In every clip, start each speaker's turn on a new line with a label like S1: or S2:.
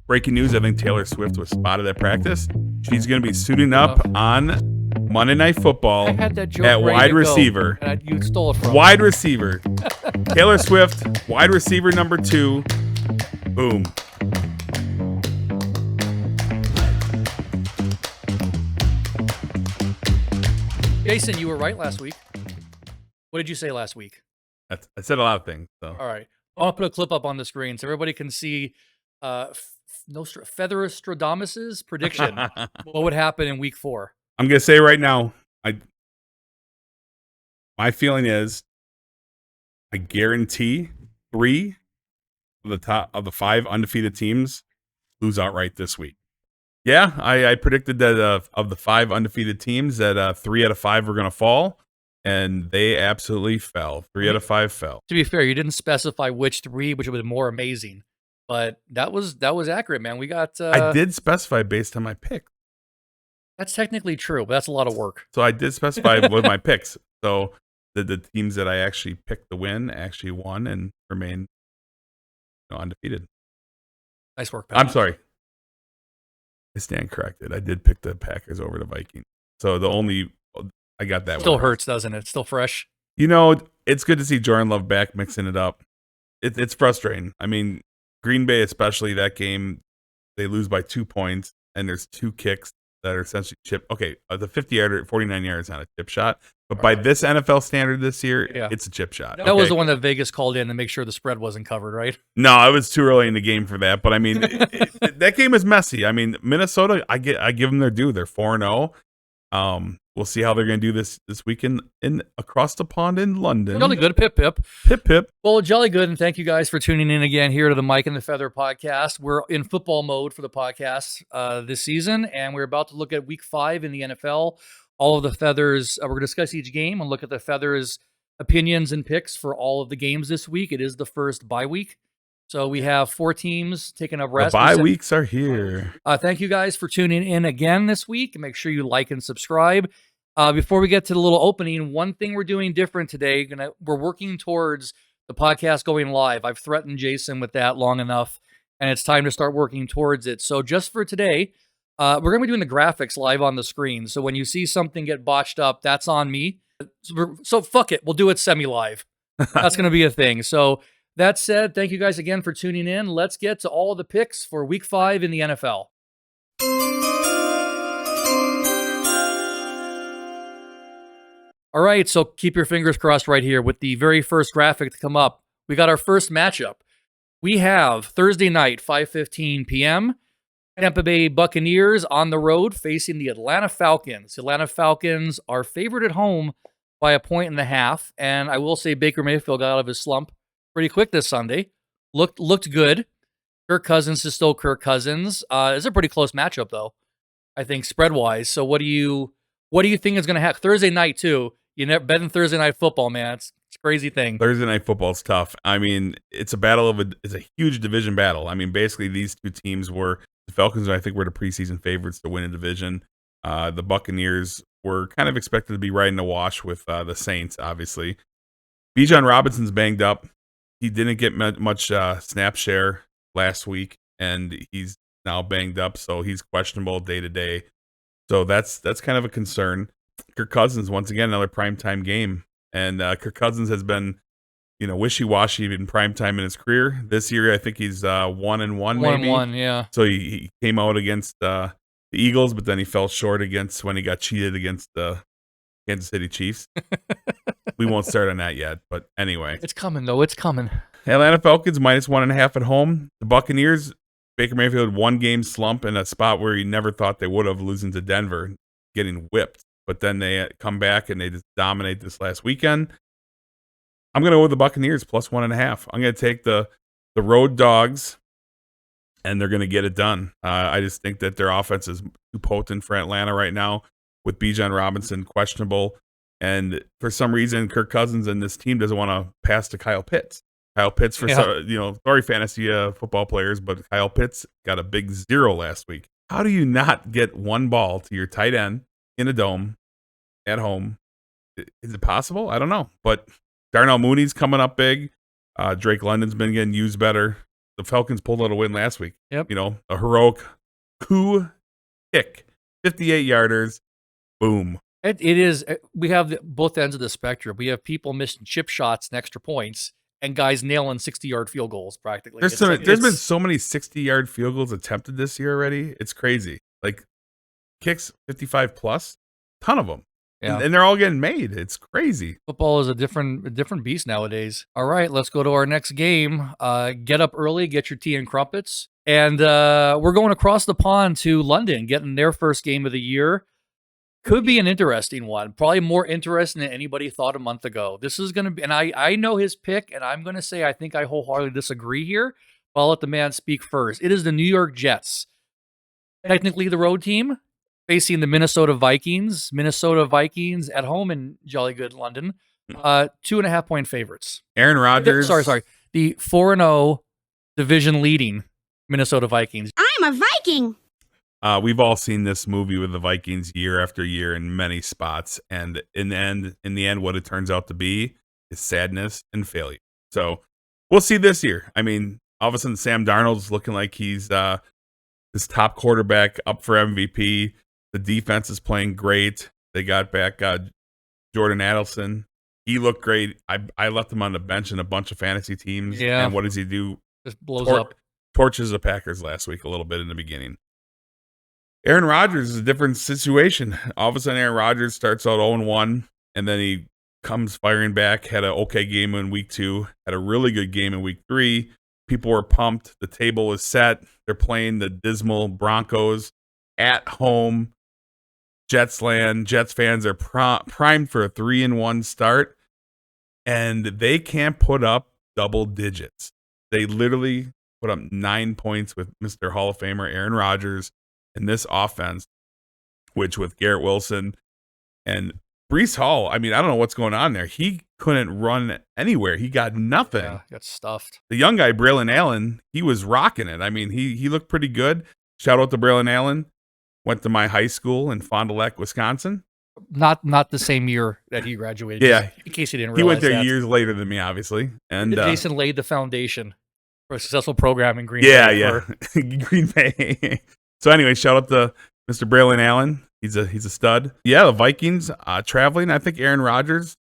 S1: breaking news, I think Taylor Swift was spotted at practice. She's going to be suiting up on Monday Night Football
S2: I had that joke
S1: at
S2: ready
S1: wide
S2: to go,
S1: receiver.
S2: and you stole it from
S1: Wide
S2: me.
S1: receiver. Taylor Swift, wide receiver number 2. Boom.
S2: Jason, you were right last week. What did you say last week?
S1: I said a lot of things. So.
S2: All right. I'll put a clip up on the screen so everybody can see Featherstradamus's prediction. What would happen in week 4?
S1: I'm going to say right now, my feeling is I guarantee 3 of the top of the 5 undefeated teams lose outright this week. Yeah, I predicted that of the 5 undefeated teams that 3 out of 5 were going to fall, and they absolutely fell. 3 out of 5 fell.
S2: To be fair, you didn't specify which 3, which was more amazing, but that was accurate, man. We got.
S1: I did specify based on my pick.
S2: That's technically true, but that's a lot of work.
S1: So I did specify with my picks. So the teams that I actually picked to win actually won and remain undefeated.
S2: Nice work, Pat.
S1: I'm sorry. I stand corrected. I did pick the Packers over the Vikings. So I got that
S2: Still
S1: one.
S2: hurts, doesn't it? Still fresh.
S1: It's good to see Jordan Love back mixing it up. It's frustrating. I mean, Green Bay, especially that game, they lose by 2 points, and there's 2 kicks that are essentially chip. Okay, the 50-yarder, 49 yards, not a chip shot. But by this NFL standard this year, it's a chip shot.
S2: That was the one that Vegas called in to make sure the spread wasn't covered, right?
S1: No, it was too early in the game for that. But I mean, that game is messy. I mean, Minnesota, I give them their due. They're 4-0. We'll see how they're going to do this weekend across the pond in London.
S2: Jolly good, pip pip.
S1: Pip pip.
S2: Well, jolly good, and thank you guys for tuning in again here to the Mike and the Feather podcast. We're in football mode for the podcast this season, and we're about to look at week 5 in the NFL. All of the Feathers, we're going to discuss each game and look at the Feathers' opinions and picks for all of the games this week. It is the first bye week. So we have 4 teams taking a rest.
S1: The bye weeks are here.
S2: Thank you guys for tuning in again this week. Make sure you like and subscribe. Before we get to the little opening, one thing we're doing different today, we're working towards the podcast going live. I've threatened Jason with that long enough, and it's time to start working towards it. So just for today, we're going to be doing the graphics live on the screen. So when you see something get botched up, that's on me. So fuck it. We'll do it semi-live. That's going to be a thing. So that said, thank you guys again for tuning in. Let's get to all the picks for week 5 in the NFL. All right, so keep your fingers crossed right here with the very first graphic to come up. We got our first matchup. We have Thursday night, 5:15 p.m., Tampa Bay Buccaneers on the road facing the Atlanta Falcons. The Atlanta Falcons are favored at home by 1.5, and I will say Baker Mayfield got out of his slump pretty quick this Sunday. Looked good. Kirk Cousins is still Kirk Cousins. It's a pretty close matchup, though, I think, spread-wise. So what do you think is going to happen? Thursday night, too. You never bet in Thursday Night Football, man. It's a crazy thing.
S1: Thursday Night Football is tough. I mean, it's a huge division battle. I mean, basically these 2 teams the Falcons, I think, were the preseason favorites to win a division. The Buccaneers were kind of expected to be right in the wash with the Saints, obviously. Bijan Robinson's banged up. He didn't get much snap share last week, and he's now banged up, so he's questionable day to day. So that's kind of a concern. Kirk Cousins, once again, another primetime game. And Kirk Cousins has been, wishy-washy in primetime in his career. This year, I think he's 1-1 maybe.
S2: 1-1, yeah.
S1: So he came out against the Eagles, but then he fell short when he got cheated against the Kansas City Chiefs. We won't start on that yet, but anyway.
S2: It's coming, though. It's coming.
S1: Atlanta Falcons -1.5 at home. The Buccaneers, Baker Mayfield, 1-game slump in a spot where he never thought they would have, losing to Denver, getting whipped. But then they come back and they just dominate this last weekend. I'm going to go with the Buccaneers +1.5. I'm going to take the road dogs, and they're going to get it done. I just think that their offense is too potent for Atlanta right now, with Bijan Robinson questionable. And for some reason, Kirk Cousins and this team doesn't want to pass to Kyle Pitts. Kyle Pitts, sorry fantasy football players, but Kyle Pitts got a big 0 last week. How do you not get one ball to your tight end in a dome at home? Is it possible? I don't know. But Darnell Mooney's coming up big. Drake London's been getting used better. the Falcons pulled out a win last week.
S2: Yep.
S1: You know, a heroic coup kick, 58-yarders, boom.
S2: It is. We have both ends of the spectrum. We have people missing chip shots and extra points, and guys nailing 60-yard field goals practically.
S1: There's been so many 60-yard field goals attempted this year already. It's crazy. Like kicks 55 plus, ton of them.
S2: Yeah.
S1: And they're all getting made. It's crazy.
S2: Football is a different beast nowadays. All right, let's go to our next game. Get up early, get your tea and crumpets. And we're going across the pond to London, getting their first game of the year. Could be an interesting one. Probably more interesting than anybody thought a month ago. This is going to be, and I know his pick, and I'm going to say I think I wholeheartedly disagree here, but I'll let the man speak first. It is the New York Jets, technically the road team, facing the Minnesota Vikings. Minnesota Vikings at home in jolly good London. 2.5-point favorites.
S1: Aaron Rodgers.
S2: Sorry. The 4-0 division leading Minnesota Vikings.
S3: I'm a Viking.
S1: We've all seen this movie with the Vikings year after year in many spots, and in the end, what it turns out to be is sadness and failure. So we'll see this year. I mean, all of a sudden, Sam Darnold's looking like he's his top quarterback up for MVP. The defense is playing great. They got back Jordan Adelson. He looked great. I left him on the bench in a bunch of fantasy teams.
S2: Yeah.
S1: And what does he do?
S2: Just blows up.
S1: Torches the Packers last week a little bit in the beginning. Aaron Rodgers is a different situation. All of a sudden, Aaron Rodgers starts out 0-1, and then he comes firing back. Had an okay game in week 2. Had a really good game in week 3. People were pumped. The table was set. They're playing the dismal Broncos at home. Jets land. Jets fans are primed for a 3-1 start, and they can't put up double digits. They literally put up 9 points with Mr. Hall of Famer Aaron Rodgers in this offense, which with Garrett Wilson and Breece Hall, I mean, I don't know what's going on there. He couldn't run anywhere. He got nothing.
S2: Yeah, got stuffed.
S1: The young guy, Braylon Allen, he was rocking it. I mean, he looked pretty good. Shout out to Braylon Allen. Went to my high school in Fond du Lac, Wisconsin.
S2: Not the same year that he graduated.
S1: Yeah.
S2: In case you didn't realize
S1: He went there
S2: that.
S1: years later than me, obviously. And
S2: Jason laid the foundation for a successful program in Green
S1: Bay.
S2: Bay.
S1: Yeah. Green Bay. So anyway, shout out to Mr. Braylon Allen. He's a stud. Yeah, the Vikings traveling. I think Aaron Rodgers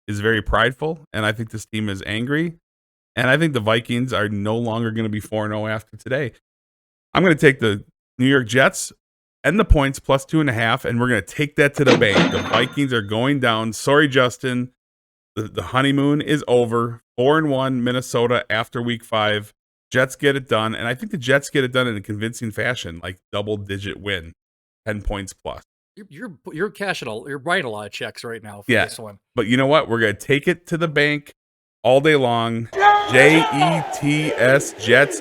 S1: is very prideful, and I think this team is angry. And I think the Vikings are no longer going to be 4-0 after today. I'm going to take the New York Jets and the points plus 2.5, and we're going to take that to the bank. The Vikings are going down. Sorry, Justin. The honeymoon is over. 4-1 Minnesota after week 5. Jets get it done, and I think the Jets get it done in a convincing fashion, like double-digit win, 10 points plus.
S2: You're cashing you're writing a lot of checks right now for this one.
S1: But you know what? We're gonna take it to the bank all day long. Jets, Jets.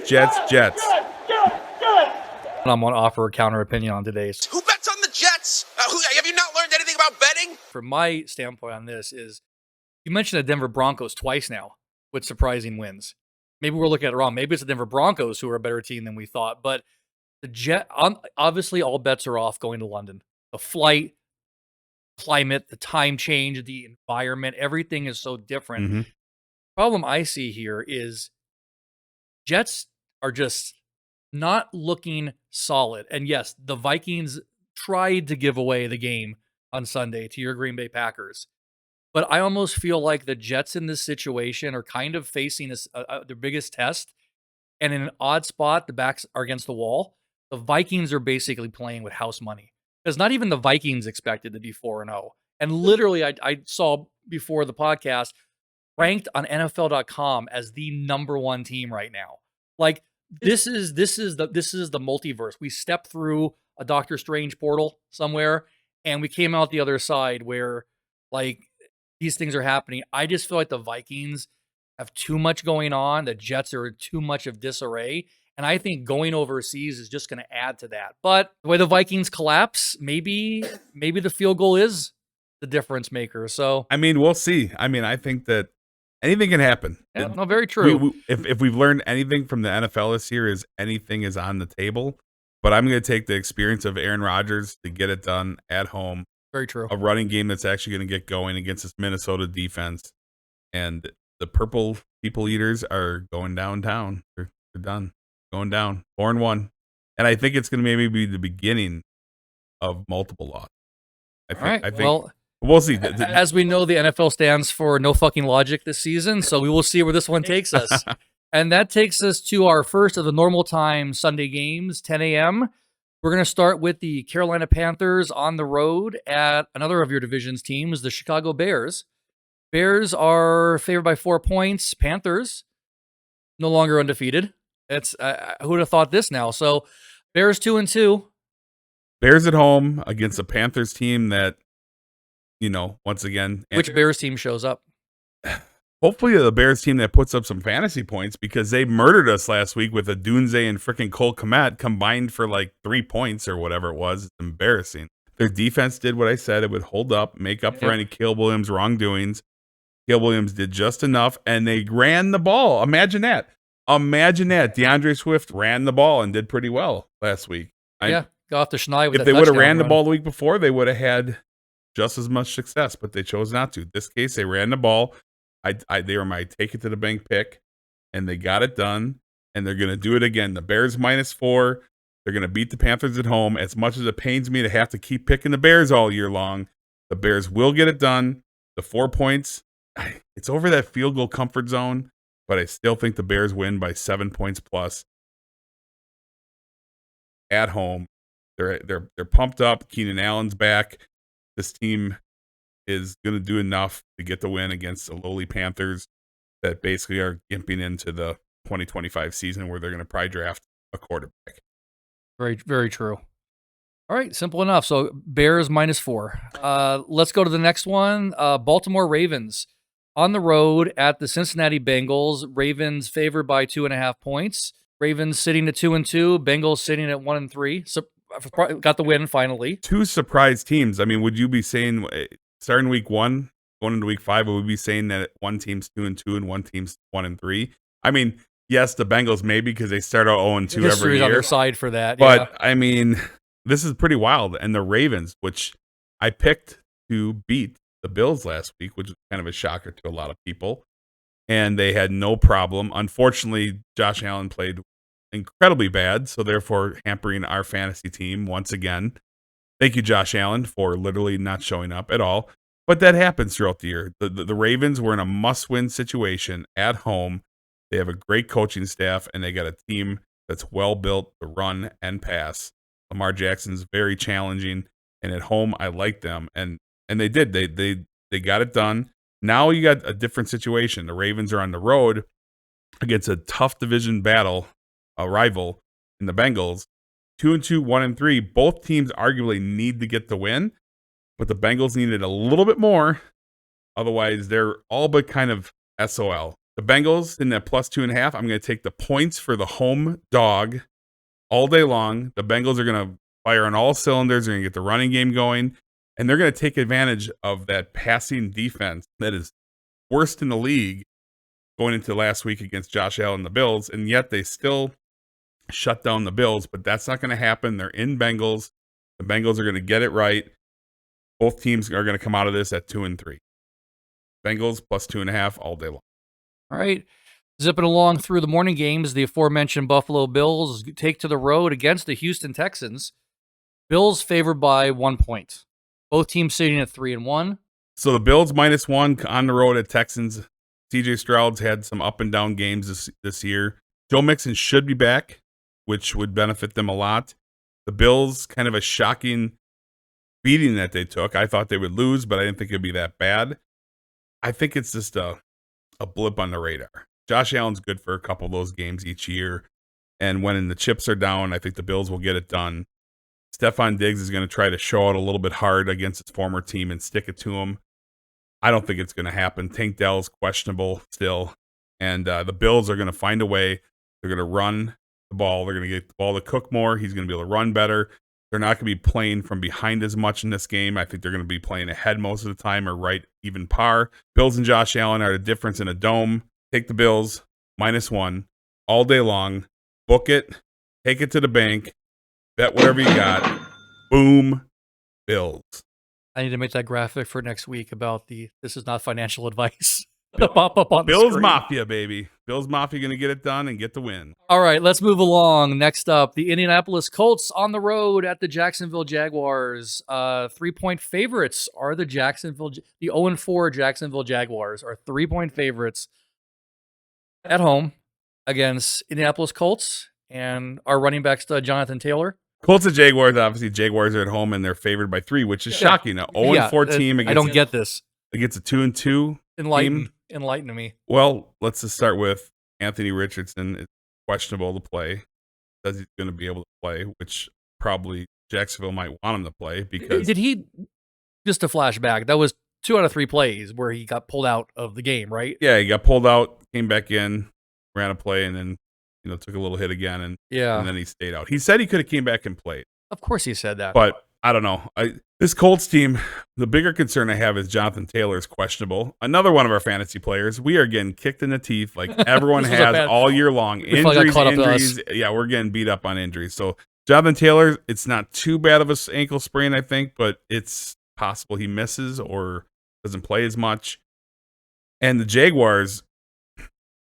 S2: I'm going to offer a counter opinion on today's.
S4: Who bets on the Jets? Have you not learned anything about betting?
S2: From my standpoint on this is, you mentioned the Denver Broncos twice now with surprising wins. Maybe we're looking at it wrong. Maybe it's the Denver Broncos who are a better team than we thought. But the obviously all bets are off going to London. The flight, climate, the time change, the environment, everything is so different.
S1: Mm-hmm.
S2: Problem I see here is Jets are just not looking solid. And yes, the Vikings tried to give away the game on Sunday to your Green Bay Packers. But I almost feel like the Jets in this situation are kind of facing their biggest test. And in an odd spot, the backs are against the wall. The Vikings are basically playing with house money. Because not even the Vikings expected to be 4-0. And literally, I saw before the podcast, ranked on NFL.com as the number 1 team right now. Like, this is the multiverse. We stepped through a Doctor Strange portal somewhere, and we came out the other side where, like, these things are happening. I just feel like the Vikings have too much going on. The Jets are too much of disarray. And I think going overseas is just going to add to that. But the way the Vikings collapse, maybe the field goal is the difference maker. So
S1: I mean, we'll see. I mean, I think that anything can happen.
S2: Yeah, no, very true.
S1: If we've learned anything from the NFL this year, is anything is on the table. But I'm going to take the experience of Aaron Rodgers to get it done at home.
S2: Very true.
S1: A running game that's actually going to get going against this Minnesota defense. And the Purple People Eaters are going downtown. They're They're done. Going down. 4-1. And I think it's going to maybe be the beginning of multiple losses.
S2: All right.
S1: I think
S2: Well,
S1: we'll see.
S2: as we know, the NFL stands for no fucking logic this season, so we will see where this one takes us. And that takes us to our first of the normal time Sunday games, 10 a.m. We're going to start with the Carolina Panthers on the road at another of your division's teams, the Chicago Bears. Bears are favored by 4 points. Panthers, no longer undefeated. It's who would have thought this now? So Bears 2-2.
S1: Bears at home against a Panthers team that, once again.
S2: Which Bears team shows up?
S1: Hopefully the Bears team that puts up some fantasy points, because they murdered us last week with a Dunze and freaking Cole Kmet combined for like 3 points or whatever it was. It's embarrassing. Their defense did what I said. It would hold up, make up for any Caleb Williams wrongdoings. Caleb Williams did just enough, and they ran the ball. Imagine that. DeAndre Swift ran the ball and did pretty well last week.
S2: Got off the schneid with
S1: if they would have ran the ball the week before, they would have had just as much success, but they chose not to. In this case, they ran the ball. They were my take it to the bank pick, and they got it done, and they're going to do it again. The Bears -4. They're going to beat the Panthers at home. As much as it pains me to have to keep picking the Bears all year long, the Bears will get it done. The 4 points, it's over that field goal comfort zone, but I still think the Bears win by 7 points plus at home. They're pumped up. Keenan Allen's back. This team is going to do enough to get the win against the lowly Panthers that basically are gimping into the 2025 season, where they're going to probably draft a quarterback.
S2: Very, very true. All right, simple enough. So Bears -4. Let's go to the next one. Baltimore Ravens on the road at the Cincinnati Bengals. Ravens favored by 2.5 points. Ravens sitting at 2-2. Bengals sitting at 1-3. So got the win finally.
S1: Two surprise teams. I mean, would you be saying starting week 1, going into week 5, would we be saying that one team's 2-2 and one team's 1-3? I mean, yes, the Bengals maybe, because they start out 0-2 every year.
S2: On their side for that,
S1: but I mean, this is pretty wild. And the Ravens, which I picked to beat the Bills last week, which was kind of a shocker to a lot of people, and they had no problem. Unfortunately, Josh Allen played incredibly bad, so therefore hampering our fantasy team once again. Thank you, Josh Allen, for literally not showing up at all. But that happens throughout the year. The Ravens were in a must-win situation at home. They have a great coaching staff, and they got a team that's well-built to run and pass. Lamar Jackson's very challenging, and at home, I like them. And they did. They got it done. Now you got a different situation. The Ravens are on the road against a tough division battle, a rival in the Bengals. 2-2, 1-3. Both teams arguably need to get the win, but the Bengals needed a little bit more. Otherwise, they're all but kind of SOL. The Bengals in that +2.5. I'm going to take the points for the home dog all day long. The Bengals are going to fire on all cylinders. They're going to get the running game going, and they're going to take advantage of that passing defense that is worst in the league going into last week against Josh Allen and the Bills, and yet they still shut down the Bills, but that's not going to happen. They're in Bengals. The Bengals are going to get it right. Both teams are going to come out of this at 2-3. Bengals +2.5 all day long.
S2: All right. Zipping along through the morning games, the aforementioned Buffalo Bills take to the road against the Houston Texans. Bills favored by 1 point. Both teams sitting at 3-1.
S1: So the Bills -1 on the road at Texans. CJ Stroud's had some up and down games this year. Joe Mixon should be back, which would benefit them a lot. The Bills, kind of a shocking beating that they took. I thought they would lose, but I didn't think it'd be that bad. I think it's just a blip on the radar. Josh Allen's good for a couple of those games each year, and when the chips are down, I think the Bills will get it done. Stephon Diggs is going to try to show out a little bit hard against his former team and stick it to him. I don't think it's going to happen. Tank Dell's questionable still, and the Bills are going to find a way. They're going to run the ball. They're going to get the ball to Cook more. He's going to be able to run better. They're not going to be playing from behind as much in this game. I think they're going to be playing ahead most of the time or right even par. Bills and Josh Allen are the difference in a dome. Take the Bills -1 all day long. Book it. Take it to the bank. Bet whatever you got. Boom. Bills.
S2: I need to make that graphic for next week about this is not financial advice. to pop up on the
S1: Bills
S2: screen.
S1: Mafia, baby. Bills Mafia going to get it done and get the win.
S2: All right, let's move along. Next up, the Indianapolis Colts on the road at the Jacksonville Jaguars. 3-point favorites are the 0-4 Jacksonville Jaguars are 3-point favorites at home against Indianapolis Colts, and our running back stud Jonathan Taylor.
S1: Colts and Jaguars, obviously Jaguars are at home and they're favored by 3, which is shocking. An 0-4 team against,
S2: I don't get this.
S1: Against a 2-2 team.
S2: Enlighten me.
S1: Well, let's just start with Anthony Richardson. It's questionable to play. Says he's going to be able to play, which probably Jacksonville might want him to play because.
S2: Did he, just to flash back, that was 2 out of 3 plays where he got pulled out of the game, right?
S1: Yeah, he got pulled out, came back in, ran a play, and then took a little hit again, and then he stayed out. He said he could have came back and played.
S2: Of course he said that.
S1: But I don't know. This Colts team, the bigger concern I have is Jonathan Taylor is questionable. Another one of our fantasy players. We are getting kicked in the teeth like everyone has all year long. Injuries. Yeah, we're getting beat up on injuries. So Jonathan Taylor, it's not too bad of an ankle sprain, I think, but it's possible he misses or doesn't play as much. And the Jaguars,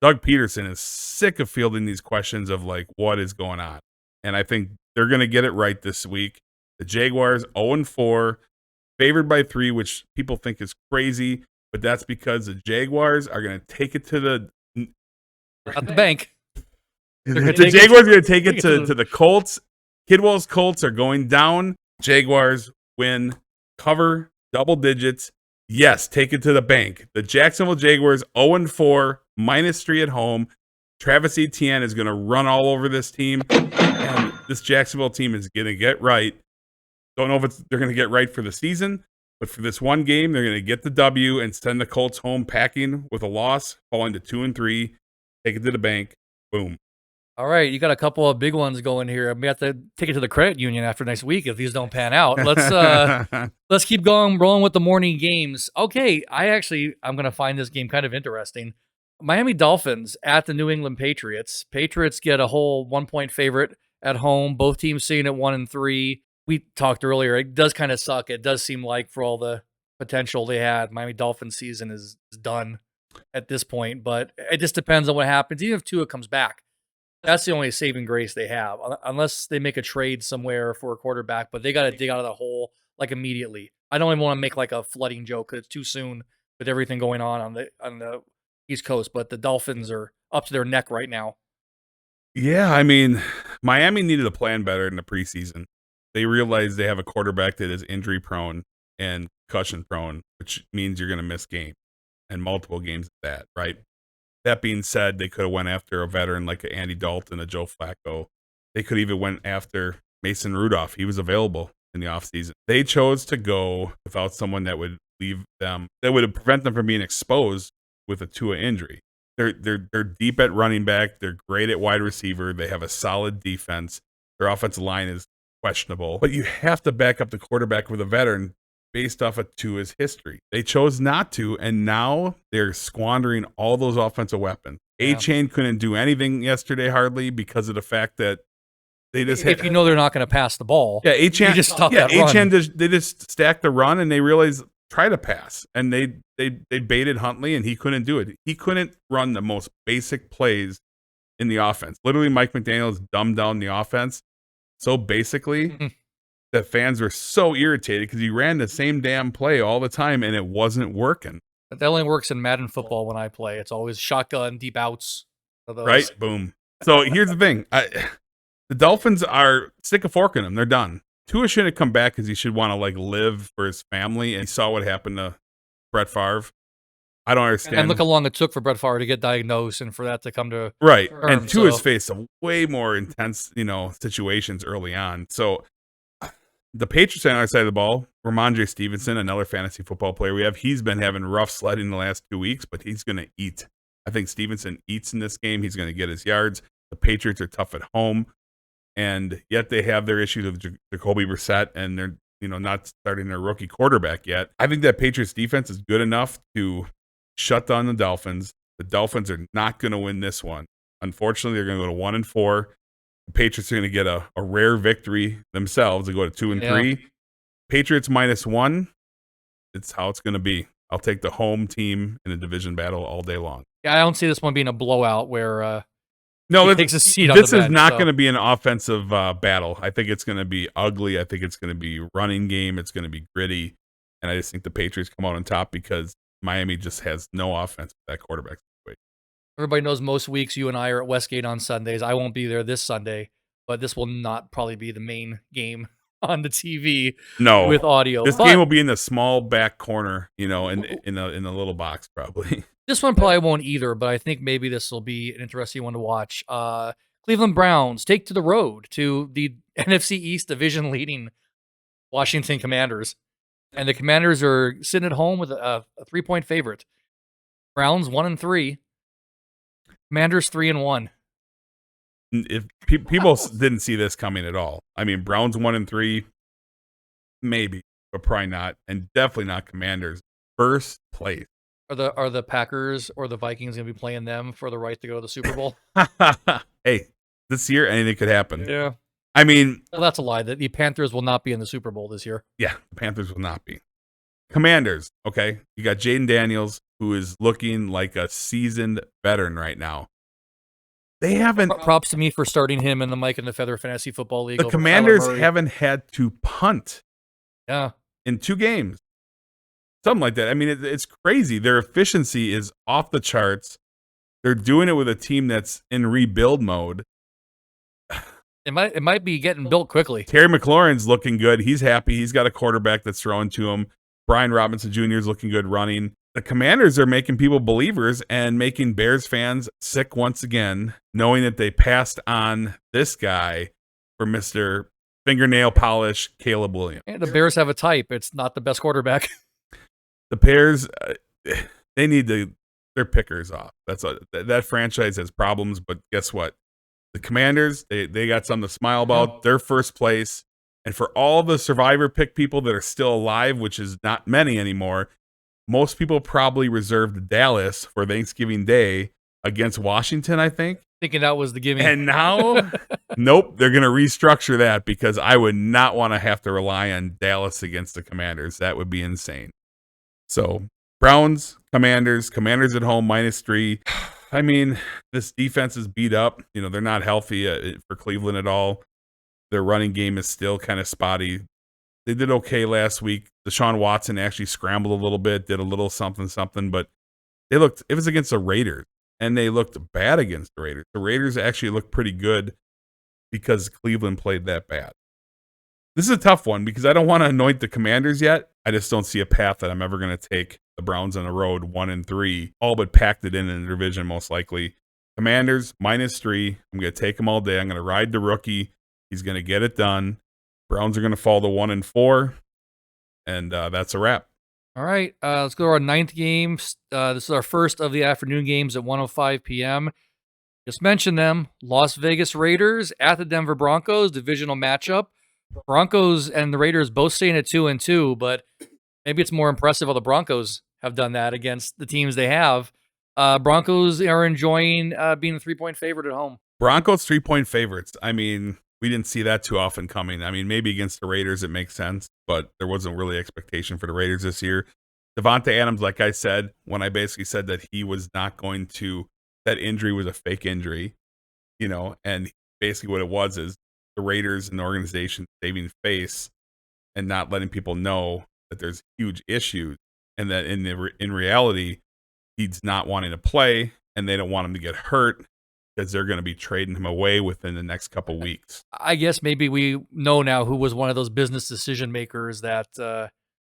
S1: Doug Peterson is sick of fielding these questions of like, what is going on? And I think they're going to get it right this week. The Jaguars 0-4, favored by 3, which people think is crazy, but that's because the Jaguars are going to take it to the
S2: bank.
S1: The Jaguars are going to take it to the Colts. Kidwell's Colts are going down. Jaguars win, cover double digits. Yes, take it to the bank. The Jacksonville Jaguars 0-4, -3 at home. Travis Etienne is going to run all over this team, and this Jacksonville team is going to get right. Don't know if they're going to get right for the season, but for this one game, they're going to get the W and send the Colts home packing with a loss, falling to 2-3, take it to the bank. Boom.
S2: All right, you got a couple of big ones going here. We have to take it to the credit union after next week if these don't pan out. Let's keep rolling with the morning games. Okay, I'm going to find this game kind of interesting. Miami Dolphins at the New England Patriots. Patriots get a whole 1-point favorite at home. Both teams sitting at 1-3. We talked earlier. It does kind of suck. It does seem like for all the potential they had, Miami Dolphins season is done at this point. But it just depends on what happens. Even if Tua comes back, that's the only saving grace they have, unless they make a trade somewhere for a quarterback. But they got to dig out of the hole like immediately. I don't even want to make like a flooding joke because it's too soon with everything going on the East Coast. But the Dolphins are up to their neck right now.
S1: Yeah, I mean, Miami needed to plan better in the preseason. They realized they have a quarterback that is injury prone and concussion prone, which means you're going to miss games and multiple games at that, right? That being said, they could have went after a veteran like a Andy Dalton, a Joe Flacco. They could even went after Mason Rudolph. He was available in the offseason. They chose to go without someone that would leave them, that would prevent them from being exposed with a Tua injury. They're deep at running back. They're great at wide receiver. They have a solid defense. Their offensive line is questionable, but you have to back up the quarterback with a veteran based off of Tua's history. They chose not to, and now they're squandering all those offensive weapons. Yeah. A-Chain couldn't do anything yesterday hardly because of the fact that they just
S2: if you know they're not going to pass the ball.
S1: Yeah, A-Chain
S2: just stop that
S1: A-Chain
S2: run.
S1: they just stacked the run and they realized try to pass, and they baited Huntley and he couldn't do it. He couldn't run the most basic plays in the offense. Literally, Mike McDaniels dumbed down the offense so basically that fans were so irritated because he ran the same damn play all the time and it wasn't working.
S2: That only works in Madden football when I play. It's always shotgun, deep outs.
S1: Right? Boom. So here's the thing. The Dolphins are stick a fork in them. They're done. Tua shouldn't come back because he should want to like live for his family. And he saw what happened to Brett Favre. I don't understand.
S2: And look how long it took for Brett Favre to get diagnosed and for that to come to
S1: right.
S2: term,
S1: and Tua's faced some way more intense, situations early on. So the Patriots on our side of the ball, Ramondre Stevenson, another fantasy football player he's been having rough sledding the last 2 weeks, but he's going to eat. I think Stevenson eats in this game. He's going to get his yards. The Patriots are tough at home, and yet they have their issues with Jacoby Brissett, and they're not starting their rookie quarterback yet. I think that Patriots defense is good enough to shut down the Dolphins. The Dolphins are not going to win this one. Unfortunately, they're going to go to 1-4. The Patriots are going to get a rare victory themselves. They go to 2-3. Yeah. Patriots -1. It's how it's going to be. I'll take the home team in a division battle all day long.
S2: Yeah, I don't see this one being a blowout where
S1: No,
S2: he takes a seat on
S1: this
S2: the
S1: is
S2: bench,
S1: not
S2: so.
S1: going to be an offensive battle. I think it's going to be ugly. I think it's going to be running game. It's going to be gritty. And I just think the Patriots come out on top because Miami just has no offense with that quarterback situation.
S2: Everybody knows most weeks you and I are at Westgate on Sundays. I won't be there this Sunday, but this will not probably be the main game on the TV
S1: No,
S2: with audio.
S1: this
S2: But
S1: game will be in the small back corner, in a little box probably.
S2: this one probably won't either, but I think maybe this will be an interesting one to watch. Cleveland Browns take to the road to the NFC East division leading Washington Commanders. And the Commanders are sitting at home with a 3-point favorite. Browns 1-3. Commanders 3-1.
S1: If people didn't see this coming at all, I mean, Browns 1-3, maybe, but probably not, and definitely not Commanders. First place.
S2: Are the Packers or the Vikings going to be playing them for the right to go to the Super Bowl?
S1: Hey, this year anything could happen.
S2: Yeah.
S1: I mean,
S2: Well, that's a lie. The Panthers will not be in the Super Bowl this year.
S1: yeah, the Panthers will not be. Commanders, okay? You got Jaden Daniels, who is looking like a seasoned veteran right now. They haven't.
S2: Props to me for starting him in the Mike and the Feather Fantasy Football League.
S1: The
S2: over
S1: Commanders
S2: Kyler Murray.
S1: haven't had to punt
S2: Yeah.
S1: in 2 games. Something like that. I mean, it's crazy. Their efficiency is off the charts. They're doing it with a team that's in rebuild mode.
S2: It might be getting built quickly.
S1: Terry McLaurin's looking good. He's happy. He's got a quarterback that's throwing to him. Brian Robinson Jr. is looking good running. The Commanders are making people believers and making Bears fans sick once again, knowing that they passed on this guy for Mr. Fingernail Polish Caleb Williams.
S2: And the Bears have a type. It's not the best quarterback.
S1: The Bears, they need their pickers off. That franchise has problems, but guess what? The Commanders, they got something to smile about. They're first place. And for all the survivor pick people that are still alive, which is not many anymore, most people probably reserved Dallas for Thanksgiving Day against Washington, I think.
S2: Thinking that was the gimme.
S1: And now, nope, they're going to restructure that because I would not want to have to rely on Dallas against the Commanders. That would be insane. So, Browns, Commanders at home, -3. I mean, this defense is beat up. They're not healthy for Cleveland at all. Their running game is still kind of spotty. They did okay last week. Deshaun Watson actually scrambled a little bit, did a little something, but it was against the Raiders, and they looked bad against the Raiders. The Raiders actually looked pretty good because Cleveland played that bad. This is a tough one because I don't want to anoint the Commanders yet. I just don't see a path that I'm ever going to take the Browns on the road 1-3, all but packed it in the division most likely. Commanders -3. I'm going to take them all day. I'm going to ride the rookie. He's going to get it done. Browns are going to fall to 1-4, and that's a wrap.
S2: All right, let's go to our 9th game. This is our first of the afternoon games at 1:05 p.m. Just mentioned them. Las Vegas Raiders at the Denver Broncos, divisional matchup. Broncos and the Raiders both staying at 2-2, but maybe it's more impressive how the Broncos have done that against the teams they have. Broncos are enjoying being a 3-point favorite at home.
S1: Broncos 3-point favorites. I mean, we didn't see that too often coming. I mean, maybe against the Raiders it makes sense, but there wasn't really expectation for the Raiders this year. Devontae Adams, like I said, when I basically said that he was not going to, that injury was a fake injury, and basically what it was is the Raiders and the organization saving face and not letting people know that there's huge issues and that in reality, he's not wanting to play and they don't want him to get hurt because they're going to be trading him away within the next couple weeks.
S2: I guess maybe we know now who was one of those business decision makers that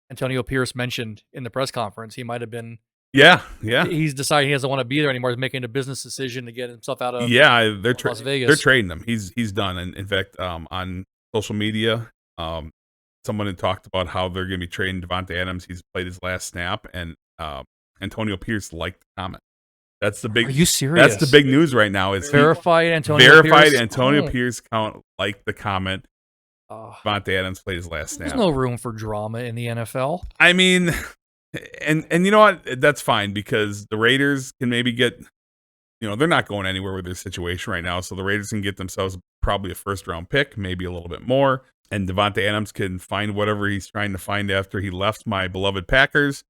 S2: Antonio Pierce mentioned in the press conference. He might have been.
S1: Yeah.
S2: He's decided he doesn't want to be there anymore. He's making a business decision to get himself out of Las Vegas.
S1: They're trading him. He's done. And in fact, on social media, someone had talked about how they're going to be trading Devontae Adams. He's played his last snap, and Antonio Pierce liked the comment. That's the big.
S2: Are you serious?
S1: That's the big news right now. It's
S2: verified Antonio
S1: Pierce count liked the comment. Devontae Adams played his last snap.
S2: There's no room for drama in the NFL.
S1: I mean, and you know what? That's fine because the Raiders can maybe get, they're not going anywhere with their situation right now. So the Raiders can get themselves probably a first-round pick, maybe a little bit more. And Devontae Adams can find whatever he's trying to find after he left my beloved Packers.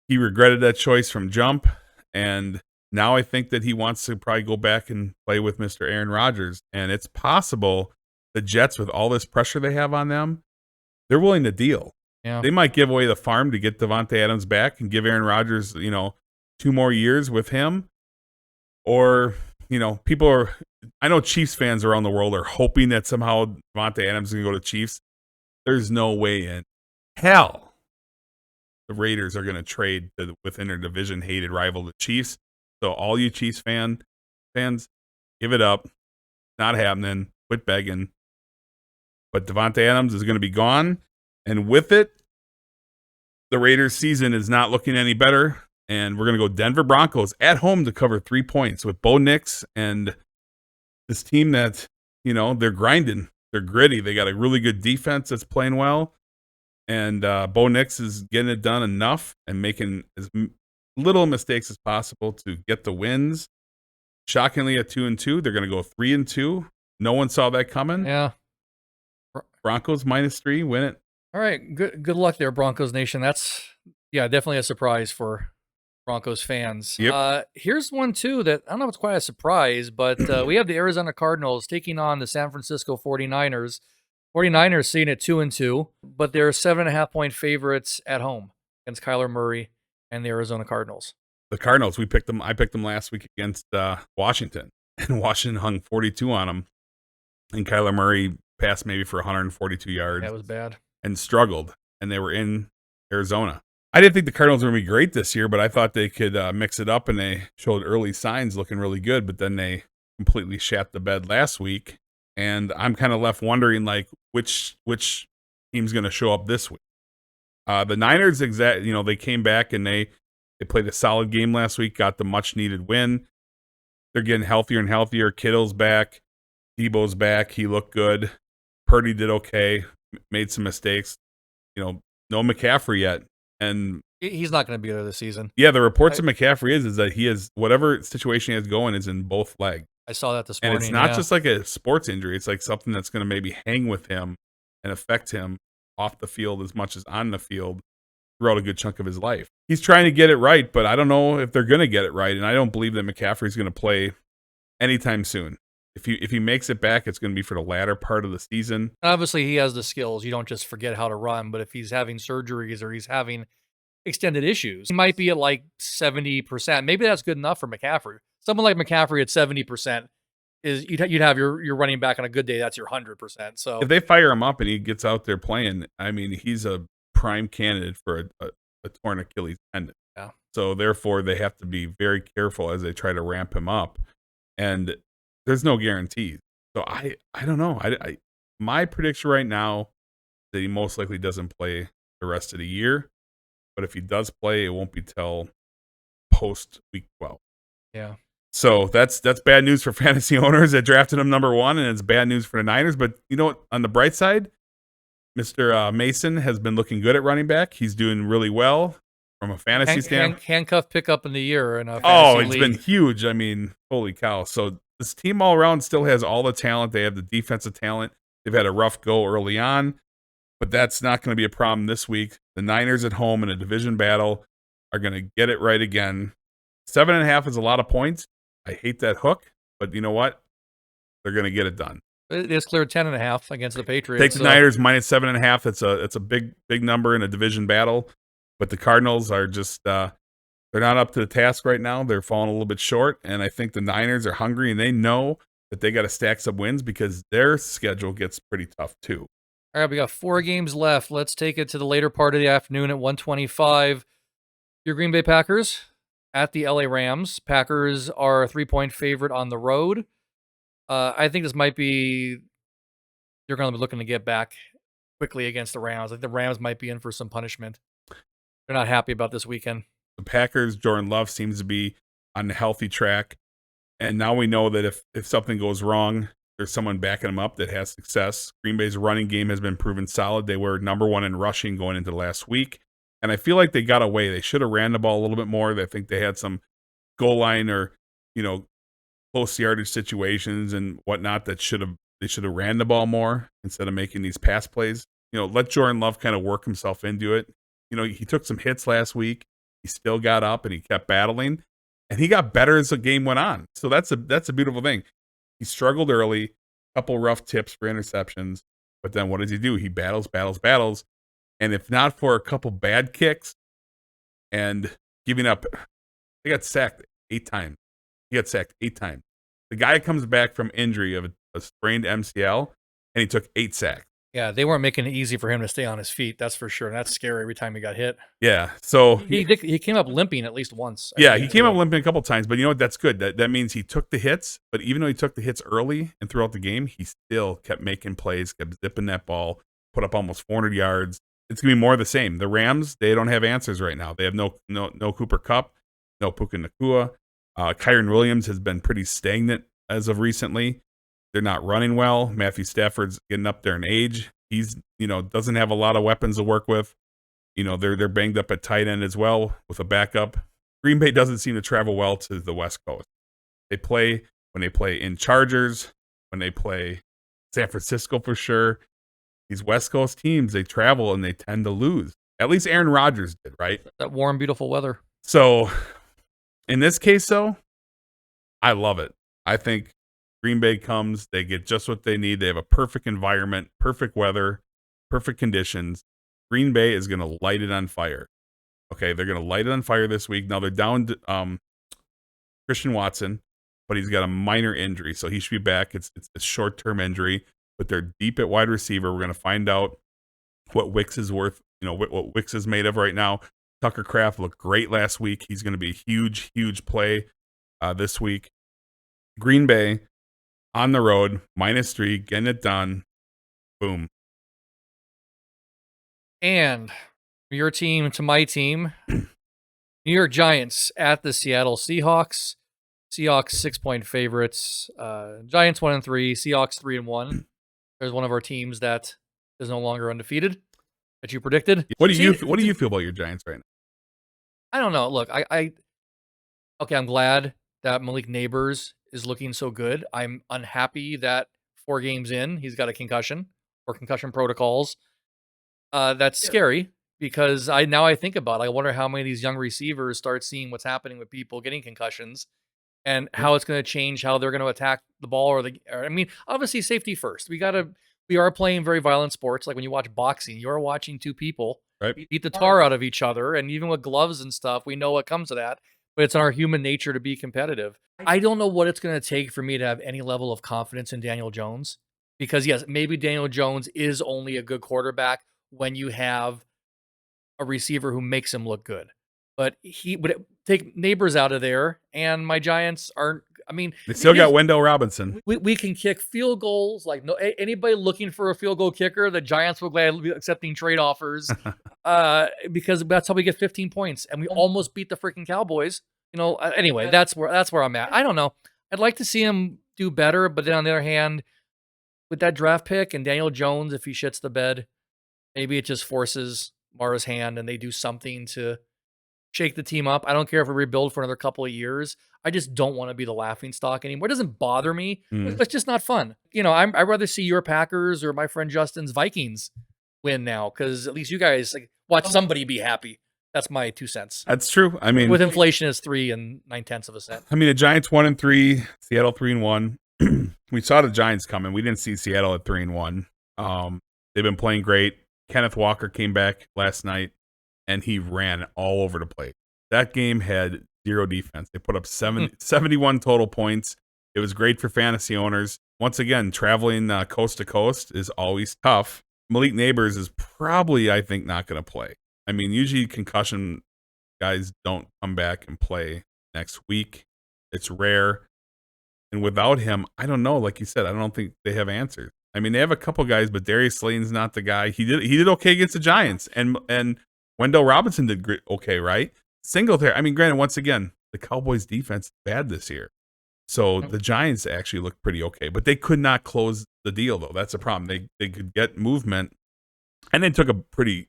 S1: he regretted that choice from jump, and now I think that he wants to probably go back and play with Mr. Aaron Rodgers. And it's possible the Jets, with all this pressure they have on them, they're willing to deal.
S2: Yeah.
S1: They might give away the farm to get Devontae Adams back and give Aaron Rodgers, 2 more years with him. Or, I know Chiefs fans around the world are hoping that somehow Devontae Adams is going to go to Chiefs. There's no way in hell the Raiders are going to trade within their division hated rival, the Chiefs. So all you Chiefs fans, give it up. Not happening. Quit begging. But Devontae Adams is going to be gone. And with it, the Raiders season is not looking any better. And we're going to go Denver Broncos at home to cover 3 points with Bo Nix and this team that, they're grinding. They're gritty. They got a really good defense that's playing well. And Bo Nix is getting it done enough and making as little mistakes as possible to get the wins. Shockingly, at 2-2, they're going to go 3-2. No one saw that coming.
S2: Yeah.
S1: Broncos -3, win it.
S2: All right. Good luck there, Broncos Nation. That's, definitely a surprise for Broncos fans.
S1: Yep.
S2: Here's one, too, that I don't know if it's quite a surprise, but we have the Arizona Cardinals taking on the San Francisco 49ers. 49ers sitting at 2-2, but they're 7.5-point favorites at home against Kyler Murray and the Arizona Cardinals.
S1: The Cardinals, we picked them. I picked them last week against Washington, and Washington hung 42 on them. And Kyler Murray passed maybe for 142 yards.
S2: That was bad.
S1: And struggled, and they were in Arizona. I didn't think the Cardinals were going to be great this year, but I thought they could mix it up, and they showed early signs looking really good, but then they completely shat the bed last week. And I'm kind of left wondering, like, which team's going to show up this week. The Niners, they came back and they played a solid game last week, got the much-needed win. They're getting healthier and healthier. Kittle's back. Debo's back. He looked good. Purdy did okay. Made some mistakes. No McCaffrey yet. And
S2: he's not going to be there this season.
S1: Yeah, the reports of McCaffrey is that he has whatever situation he has going is in both legs.
S2: I saw that this morning.
S1: And it's not just like a sports injury. It's like something that's going to maybe hang with him and affect him off the field as much as on the field throughout a good chunk of his life. He's trying to get it right, but I don't know if they're going to get it right. And I don't believe that McCaffrey's going to play anytime soon. If he makes it back, it's going to be for the latter part of the season.
S2: Obviously, he has the skills. You don't just forget how to run. But if he's having surgeries or he's having extended issues, he might be at like 70%. Maybe that's good enough for McCaffrey. Someone like McCaffrey at 70% is you'd have your running back on a good day. That's your 100%. So
S1: if they fire him up and he gets out there playing, I mean, he's a prime candidate for a torn Achilles tendon.
S2: Yeah.
S1: So therefore, they have to be very careful as they try to ramp him up. And there's no guarantees. So I don't know. My prediction right now is that he most likely doesn't play the rest of the year. But if he does play, it won't be till post week 12.
S2: Yeah.
S1: So that's bad news for fantasy owners that drafted him number 1, and it's bad news for the Niners. But you know what? On the bright side, Mr. Mason has been looking good at running back. He's doing really well from a fantasy standpoint.
S2: Handcuff pickup in the year in a fantasy league.
S1: Been huge. I mean, holy cow. So this team all around still has all the talent. They have the defensive talent. They've had a rough go early on, but that's not going to be a problem this week. The Niners at home in a division battle are going to get it right again. 7.5 is a lot of points. I hate that hook, but you know what? They're going to get it done.
S2: It is cleared 10.5 against the Patriots.
S1: Take the Niners minus 7.5. It's a big number in a division battle, but the Cardinals are just they're not up to the task right now. They're falling a little bit short, and I think the Niners are hungry, and they know that they got to stack some wins because their schedule gets pretty tough too.
S2: All right, we got 4 games left. Let's take it to the later part of the afternoon at 1:25. Your Green Bay Packers at the LA Rams. Packers are a 3-point favorite on the road. I think this might be they're going to be looking to get back quickly against the Rams. I think the Rams might be in for some punishment. They're not happy about this weekend.
S1: The Packers, Jordan Love seems to be on the healthy track. And now we know that if something goes wrong, there's someone backing them up that has success. Green Bay's running game has been proven solid. They were number 1 in rushing going into last week. And I feel like they got away. They should have ran the ball a little bit more. I think they had some goal line or, close yardage situations and whatnot that they should have ran the ball more instead of making these pass plays. Let Jordan Love kind of work himself into it. He took some hits last week. he still got up and he kept battling, and he got better as the game went on. So that's a beautiful thing. He struggled early, couple rough tips for interceptions, but then what does he do? He battles, and if not for a couple bad kicks and giving up, he got sacked 8 times. The guy comes back from injury of a sprained MCL, and he took 8 sacks.
S2: Yeah, they weren't making it easy for him to stay on his feet. That's for sure. And that's scary every time he got hit.
S1: Yeah, so
S2: he came up limping at least once.
S1: Yeah, he came up limping a couple times, but you know what? That's good. That means he took the hits, but even though he took the hits early and throughout the game, he still kept making plays, kept zipping that ball, put up almost 400 yards. It's going to be more of the same. The Rams, they don't have answers right now. They have no Cooper Kupp, no Puka Nacua. Kyron Williams has been pretty stagnant as of recently. They're not running well. Matthew Stafford's getting up there in age. He's, doesn't have a lot of weapons to work with. They're banged up at tight end as well with a backup. Green Bay doesn't seem to travel well to the West Coast. When they play in Chargers, when they play San Francisco for sure. These West Coast teams, they travel and they tend to lose. At least Aaron Rodgers did, right?
S2: That warm, beautiful weather.
S1: So in this case, though, I love it. I think Green Bay comes, they get just what they need. They have a perfect environment, perfect weather, perfect conditions. Green Bay is going to light it on fire. Okay, they're going to light it on fire this week. Now they're down to Christian Watson, but he's got a minor injury, so he should be back. It's a short-term injury, but they're deep at wide receiver. We're going to find out what Wicks is worth, what Wicks is made of right now. Tucker Kraft looked great last week. He's going to be a huge, huge play this week. Green Bay on the road, -3, getting it done. Boom.
S2: And your team to my team, New York Giants at the Seattle Seahawks. Seahawks 6-point favorites. Giants 1-3, Seahawks 3-1. There's one of our teams that is no longer undefeated that you predicted.
S1: What do you feel about your Giants right now?
S2: I don't know. Look, I'm glad that Malik Neighbors is looking so good. I'm unhappy that 4 games in, he's got a concussion or concussion protocols. That's scary because I think about it. I wonder how many of these young receivers start seeing what's happening with people getting concussions and how it's going to change how they're going to attack the ball obviously safety first. We are playing very violent sports. Like when you watch boxing, you're watching 2 people beat the tar out of each other. And even with gloves and stuff, we know what comes to that, but it's in our human nature to be competitive. I don't know what it's going to take for me to have any level of confidence in Daniel Jones because yes, maybe Daniel Jones is only a good quarterback when you have a receiver who makes him look good. But he would take Neighbors out of there, and my Giants aren't. They
S1: still got Wendell Robinson.
S2: We can kick field goals. Like anybody looking for a field goal kicker, the Giants will gladly be accepting trade offers because that's how we get 15 points, and we almost beat the freaking Cowboys. Anyway, that's where I'm at. I don't know. I'd like to see him do better, but then on the other hand, with that draft pick and Daniel Jones, if he shits the bed, maybe it just forces Mara's hand and they do something to shake the team up. I don't care if we rebuild for another couple of years. I just don't want to be the laughingstock anymore. It doesn't bother me. It's just not fun. I'd rather see your Packers or my friend Justin's Vikings win now because at least you guys watch somebody be happy. That's my 2 cents.
S1: That's true.
S2: With inflation, it's 3 9/10 cents.
S1: The Giants 1-3, Seattle 3-1. We saw the Giants coming. We didn't see Seattle at 3-1. They've been playing great. Kenneth Walker came back last night, and he ran all over the place. That game had 0 defense. They put up 71 total points. It was great for fantasy owners. Once again, traveling coast to coast is always tough. Malik Neighbors is probably, I think, not going to play. Usually concussion guys don't come back and play next week. It's rare. And without him, I don't know. Like you said, I don't think they have answers. They have a couple guys, but Darius Slayton's not the guy. He did okay against the Giants, and Wendell Robinson did okay, right? Singletary. Granted, once again, the Cowboys' defense is bad this year, so the Giants actually looked pretty okay, but they could not close the deal though. That's a problem. They could get movement, and then took a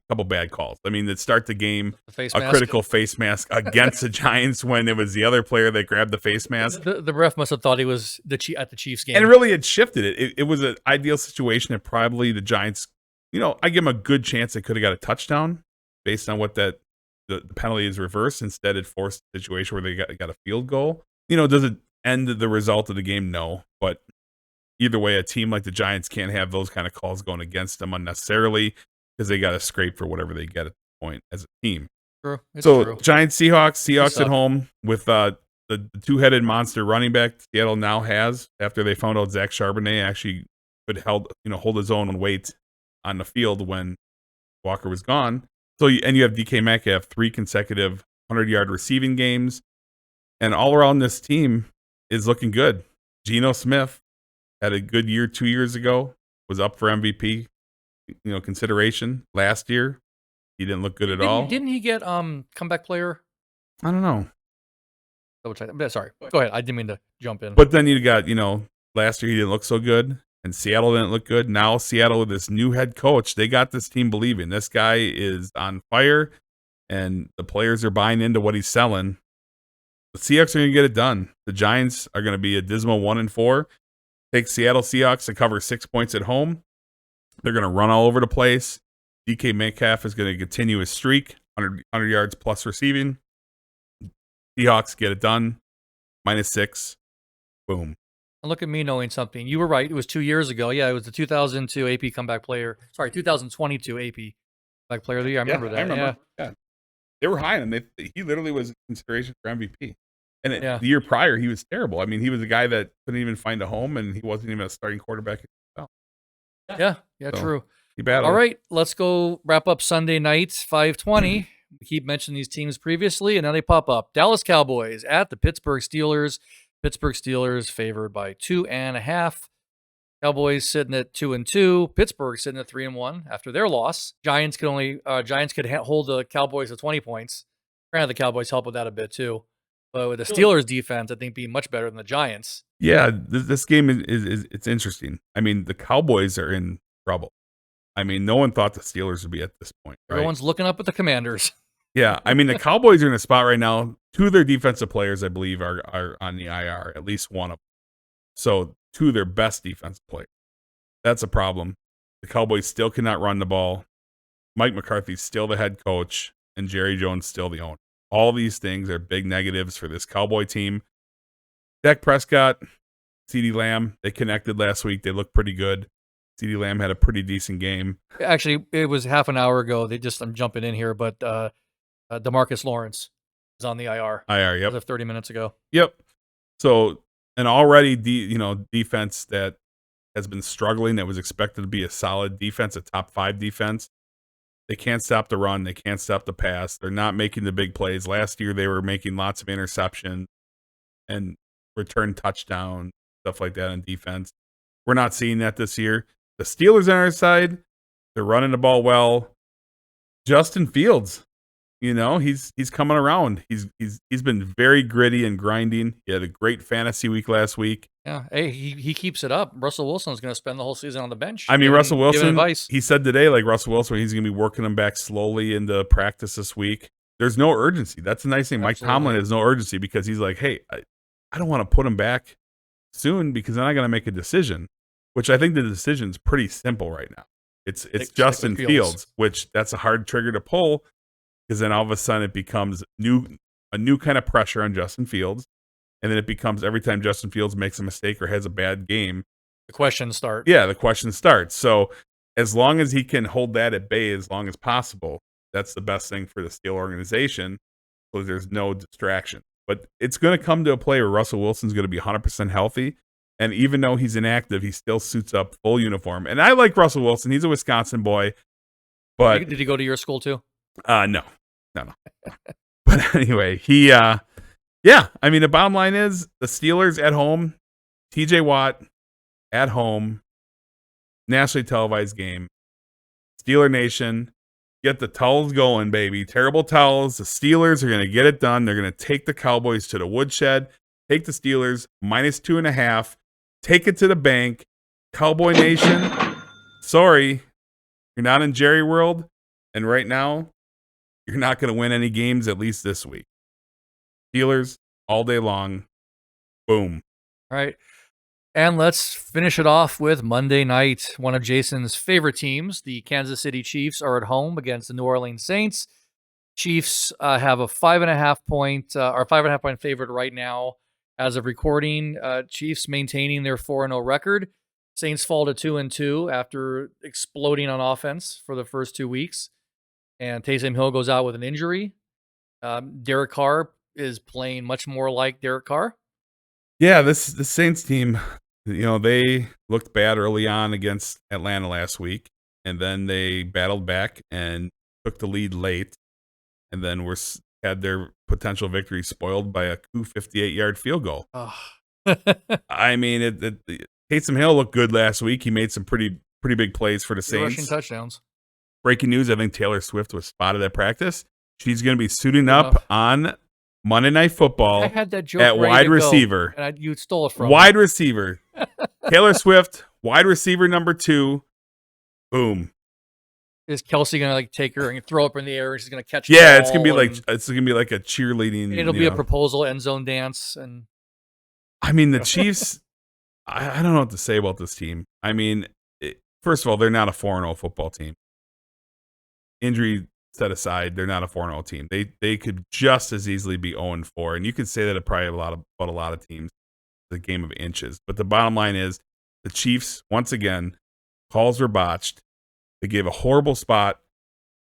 S1: couple bad calls. To start the game, critical face mask against the Giants when it was the other player that grabbed the face mask.
S2: The ref must have thought he was at the Chiefs game.
S1: And really, it shifted it. It was an ideal situation that probably the Giants, I give them a good chance they could have got a touchdown based on what that the penalty is reversed. Instead, it forced a situation where they got a field goal. Does it end the result of the game? No. But either way, a team like the Giants can't have those kind of calls going against them unnecessarily because they got to scrape for whatever they get at the point as a team.
S2: True. It's
S1: so
S2: true.
S1: Giants, Seahawks at home with the two-headed monster running back Seattle now has after they found out Zach Charbonnet actually could hold his own weight on the field when Walker was gone. So you have DK Metcalf 3 consecutive 100-yard receiving games, and all around this team is looking good. Geno Smith had a good year 2 years ago, was up for MVP consideration last year. He didn't look good at all.
S2: Didn't he get comeback player?
S1: I don't know.
S2: Sorry, go ahead. I didn't mean to jump in.
S1: But then you got last year he didn't look so good, and Seattle didn't look good. Now Seattle with this new head coach, they got this team believing this guy is on fire, and the players are buying into what he's selling. The Seahawks are going to get it done. The Giants are going to be a dismal 1-4. Take Seattle Seahawks to cover 6 points at home. They're going to run all over the place. DK Metcalf is going to continue his streak, 100 yards plus receiving. Seahawks get it done. -6. Boom.
S2: And look at me knowing something. You were right. It was 2 years ago. Yeah, it was the 2002 AP comeback player. Sorry, 2022 AP comeback player of the year. I remember that.
S1: I remember. Yeah. They were high on him. He literally was in consideration for MVP. And the year prior, he was terrible. I mean, he was a guy that couldn't even find a home, and he wasn't even a starting quarterback.
S2: Yeah, so, true.
S1: He battled.
S2: All right, let's go wrap up Sunday night, 5:20. We keep mentioning these teams previously, and now they pop up. Dallas Cowboys at the Pittsburgh Steelers. Pittsburgh Steelers favored by 2.5. Cowboys sitting at 2-2. Pittsburgh sitting at 3-1 after their loss. Giants could hold the Cowboys to 20 points. Granted, the Cowboys help with that a bit too. But with the Steelers defense, I think being much better than the Giants.
S1: Yeah, this game is it's interesting. I mean, the Cowboys are in trouble. I mean, no one thought the Steelers would be at this point. Right?
S2: Everyone's looking up at the Commanders.
S1: Yeah, I mean, the Cowboys are in a spot right now. 2 of their defensive players, I believe, are on the IR, at least one of them. So 2 of their best defensive players. That's a problem. The Cowboys still cannot run the ball. Mike McCarthy's still the head coach, and Jerry Jones still the owner. All these things are big negatives for this Cowboy team. Dak Prescott, CeeDee Lamb, they connected last week. They looked pretty good. CeeDee Lamb had a pretty decent game.
S2: Actually, it was half an hour ago. I'm jumping in here, but DeMarcus Lawrence is on the IR.
S1: Yep.
S2: As of 30 minutes ago.
S1: Yep. So, an already defense that has been struggling, that was expected to be a solid defense, a top 5 defense. They can't stop the run. They can't stop the pass. They're not making the big plays. Last year, they were making lots of interceptions and return touchdowns, stuff like that on defense. We're not seeing that this year. The Steelers on our side, they're running the ball well. Justin Fields, he's coming around. He's been very gritty and grinding. He had a great fantasy week last week.
S2: Yeah, hey, he keeps it up. Russell Wilson's going to spend the whole season on the bench.
S1: I mean, Russell Wilson, he said today, Russell Wilson, he's going to be working him back slowly into practice this week. There's no urgency. That's the nice thing. Absolutely. Mike Tomlin has no urgency because he's like, hey, I don't want to put him back soon because then I got to make a decision, which I think the decision's pretty simple right now. It's Justin Fields, which that's a hard trigger to pull because then all of a sudden it becomes a new kind of pressure on Justin Fields. And then it becomes every time Justin Fields makes a mistake or has a bad game,
S2: the questions start.
S1: Yeah, the question starts. So as long as he can hold that at bay as long as possible, that's the best thing for the Steelers organization. So there's no distraction. But it's going to come to a play where Russell Wilson's going to be 100% healthy. And even though he's inactive, he still suits up full uniform. And I like Russell Wilson. He's a Wisconsin boy. But
S2: did he go to your school too?
S1: No. But anyway, yeah, I mean, the bottom line is the Steelers at home, TJ Watt at home, nationally televised game. Steeler Nation, get the towels going, baby. Terrible towels. The Steelers are going to get it done. They're going to take the Cowboys to the woodshed, take the Steelers -2.5, take it to the bank. Cowboy Nation, sorry, you're not in Jerry World, and right now, you're not going to win any games, at least this week. Steelers all day long. Boom.
S2: All right. And let's finish it off with Monday night. One of Jason's favorite teams, the Kansas City Chiefs, are at home against the New Orleans Saints. Chiefs have a 5.5 point, or 5.5 point favorite right now as of recording. Chiefs maintaining their 4-0 record. Saints fall to 2-2 after exploding on offense for the first 2 weeks. And Taysom Hill goes out with an injury. Derek Carr is playing much more like Derek Carr.
S1: Yeah, the Saints team, they looked bad early on against Atlanta last week, and then they battled back and took the lead late, and then had their potential victory spoiled by a 58-yard field goal.
S2: Oh.
S1: I mean, Taysom Hill looked good last week. He made some pretty big plays for the Saints.
S2: Rushing touchdowns.
S1: Breaking news, I think Taylor Swift was spotted at practice. She's going to be suiting up on Monday Night Football.
S2: I had that joke
S1: at wide receiver.
S2: And you stole it from
S1: wide
S2: me.
S1: receiver. Taylor Swift, wide receiver number 2. Boom.
S2: Is Kelsey gonna take her and throw up in the air and she's gonna catch?
S1: Yeah, it's gonna be like a cheerleading.
S2: It'll be a proposal end zone dance, and
S1: I mean the Chiefs. I don't know what to say about this team. I mean, first of all, they're not a 4-0 football team. Injury set aside, they're not a 4-0 team. They could just as easily be 0-4, and you could say that probably about a lot of teams. The game of inches, but the bottom line is the Chiefs once again calls were botched. They gave a horrible spot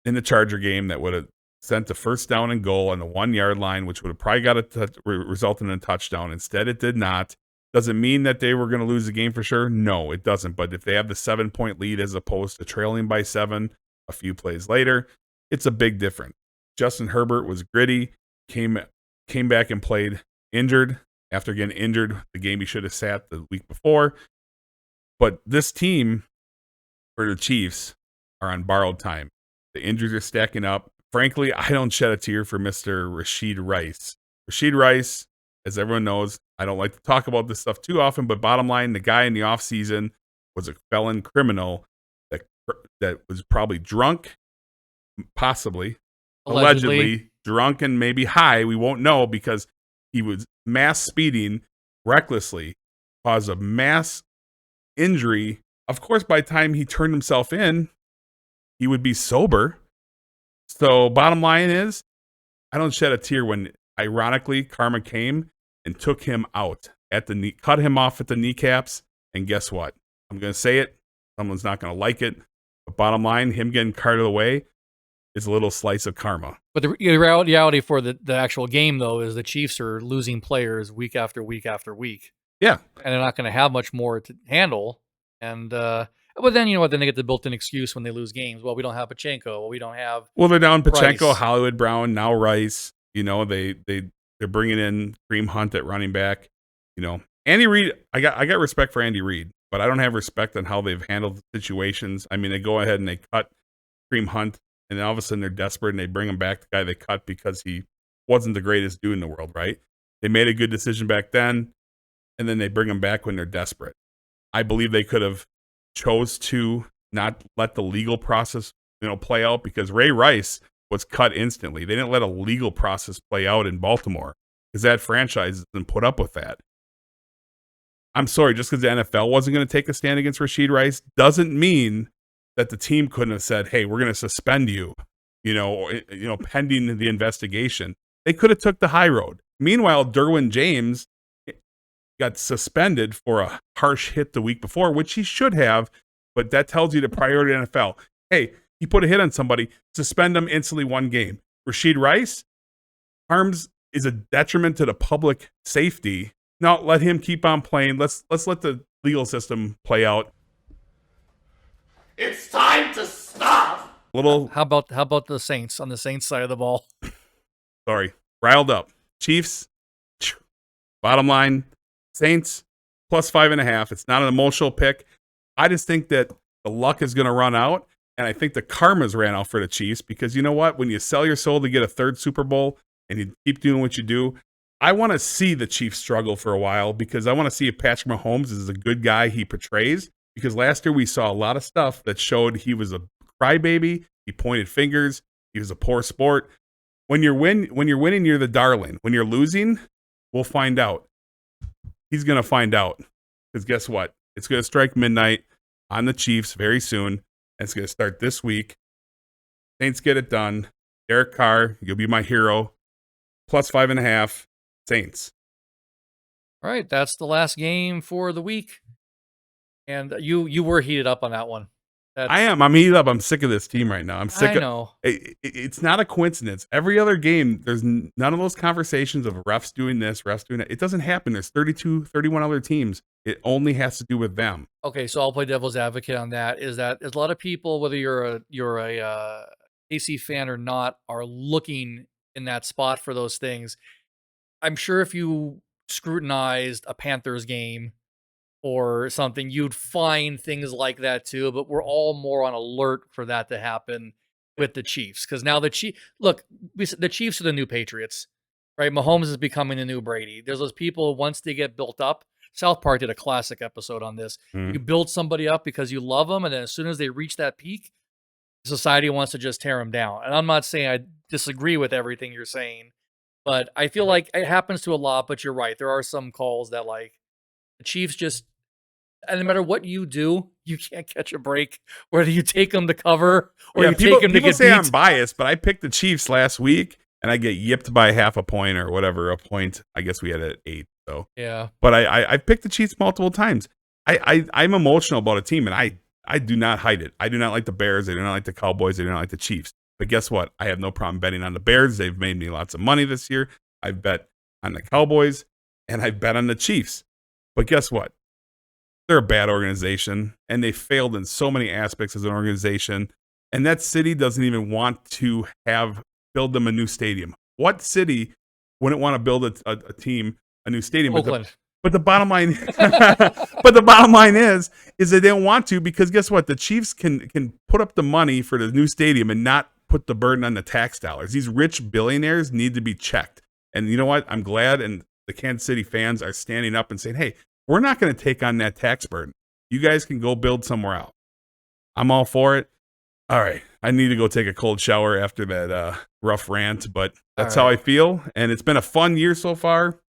S1: in the Charger game that would have sent a first down and goal on the 1-yard line, which would have probably resulted in a touchdown. Instead, it did not. Does it mean that they were going to lose the game for sure? No, it doesn't. But if they have the 7-point lead as opposed to trailing by 7 a few plays later, it's a big difference. Justin Herbert was gritty, came back and played injured after getting injured the game he should have sat the week before. But this team, for the Chiefs, are on borrowed time. The injuries are stacking up. Frankly, I don't shed a tear for Mr. Rashid Rice. Rashid Rice, as everyone knows, I don't like to talk about this stuff too often, but bottom line, the guy in the offseason was a felon criminal that was probably drunk, possibly, allegedly drunk and maybe high. We won't know because he was mass speeding recklessly, caused a mass injury. Of course, by the time he turned himself in, he would be sober. So bottom line is, I don't shed a tear when, ironically, karma came and took him out at the knee, cut him off at the kneecaps. And guess what? I'm going to say it. Someone's not going to like it. But bottom line, him getting carted away is a little slice of karma.
S2: But the reality for the actual game, though, is the Chiefs are losing players week after week after week.
S1: Yeah.
S2: And they're not going to have much more to handle. And but then, you know what? Then they get the built-in excuse when they lose games. Well, we don't have Pachenko. Well, we don't have.
S1: Well, they're down Pachenko,
S2: Rice.
S1: Hollywood Brown, now Rice. You know, they're bringing in Kareem Hunt at running back. You know, Andy Reid. I got respect for Andy Reid, but I don't have respect on how they've handled situations. I mean, they go ahead and they cut Kareem Hunt, and then all of a sudden they're desperate and they bring him back, the guy they cut because he wasn't the greatest dude in the world, right? They made a good decision back then, and then they bring him back when they're desperate. I believe they could have chose to not let the legal process, play out, because Ray Rice was cut instantly. They didn't let a legal process play out in Baltimore because that franchise didn't put up with that. I'm sorry, just because the NFL wasn't going to take a stand against Rashid Rice doesn't mean that the team couldn't have said, "Hey, we're going to suspend you," pending the investigation. They could have took the high road. Meanwhile, Derwin James got suspended for a harsh hit the week before, which he should have, but that tells you the priority of the NFL. Hey, he put a hit on somebody, suspend him instantly 1 game. Rashid Rice, harms is a detriment to the public safety. Now let him keep on playing. Let's let the legal system play out.
S4: It's time to stop.
S2: How about the Saints on the Saints side of the ball?
S1: Sorry, riled up. Chiefs. Bottom line, Saints plus 5.5. It's not an emotional pick. I just think that the luck is going to run out, and I think the karma's ran out for the Chiefs because you know what? When you sell your soul to get a 3rd Super Bowl and you keep doing what you do, I want to see the Chiefs struggle for a while because I want to see if Patrick Mahomes is a good guy he portrays. Because last year we saw a lot of stuff that showed he was a crybaby. He pointed fingers. He was a poor sport. When you're winning, you're the darling. When you're losing, we'll find out. He's going to find out. Because guess what? It's going to strike midnight on the Chiefs very soon. And it's going to start this week. Saints get it done. Derek Carr, you'll be my hero. Plus 5.5, Saints.
S2: All right, that's the last game for the week. And you were heated up on that one.
S1: I am. I'm heated up. I'm sick of this team right now. I'm sick
S2: I know.
S1: It's not a coincidence. Every other game, there's none of those conversations of refs doing this, refs doing that. It doesn't happen. There's 32, 31 other teams. It only has to do with them.
S2: Okay, so I'll play devil's advocate on that. Is that there's a lot of people, whether you're a AC fan or not, are looking in that spot for those things. I'm sure if you scrutinized a Panthers game or something, you'd find things like that too. But we're all more on alert for that to happen with the Chiefs, because now the Chiefs are the new Patriots, right? Mahomes is becoming the new Brady. There's those people, once they get built up. South Park did a classic episode on this. You build somebody up because you love them, and then as soon as they reach that peak, society wants to just tear them down. And I'm not saying I disagree with everything you're saying, but I feel like it happens to a lot. But you're right. There are some calls that, like, the Chiefs just, and no matter what you do, you can't catch a break. Whether you take them to cover or you take them to get beat.
S1: People say I'm biased, but I picked the Chiefs last week, and I get yipped by half a point or whatever, a point. I guess we had it at 8. So
S2: yeah.
S1: But I picked the Chiefs multiple times. I'm emotional about a team, and I do not hide it. I do not like the Bears. I do not like the Cowboys. I do not like the Chiefs. But guess what? I have no problem betting on the Bears. They've made me lots of money this year. I've bet on the Cowboys, and I bet on the Chiefs. But guess what? They're a bad organization, and they failed in so many aspects as an organization. And that city doesn't even want to build them a new stadium. What city wouldn't want to build a team a new stadium?
S2: Oakland.
S1: But the bottom line, is that they don't want to, because guess what? The Chiefs can put up the money for the new stadium and not put the burden on the tax dollars. These rich billionaires need to be checked. And you know what? I'm glad, and the Kansas City fans are standing up and saying, hey, we're not going to take on that tax burden. You guys can go build somewhere else. I'm all for it. All right. I need to go take a cold shower after that rough rant, but that's how I feel. And it's been a fun year so far.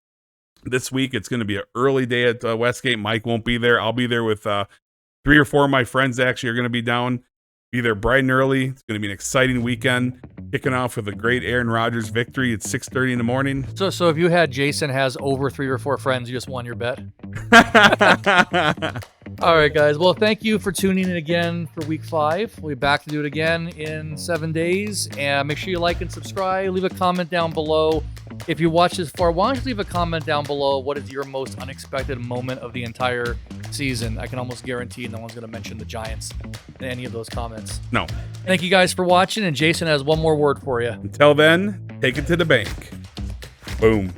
S1: This week, it's going to be an early day at Westgate. Mike won't be there. I'll be there with 3 or 4 of my friends actually are going to be down. Be there bright and early. It's going to be an exciting weekend. Kicking off with a great Aaron Rodgers victory at 6:30 in the morning.
S2: So if you had Jason has over 3 or 4 friends, you just won your bet. All right, guys. Well, thank you for tuning in again for week 5. We'll be back to do it again in 7 days. And make sure you like and subscribe. Leave a comment down below. If you watch this far, why don't you leave a comment down below? What is your most unexpected moment of the entire season? I can almost guarantee no one's going to mention the Giants in any of those comments.
S1: No.
S2: Thank you guys for watching. And Jason has one more word for you.
S1: Until then, take it to the bank. Boom.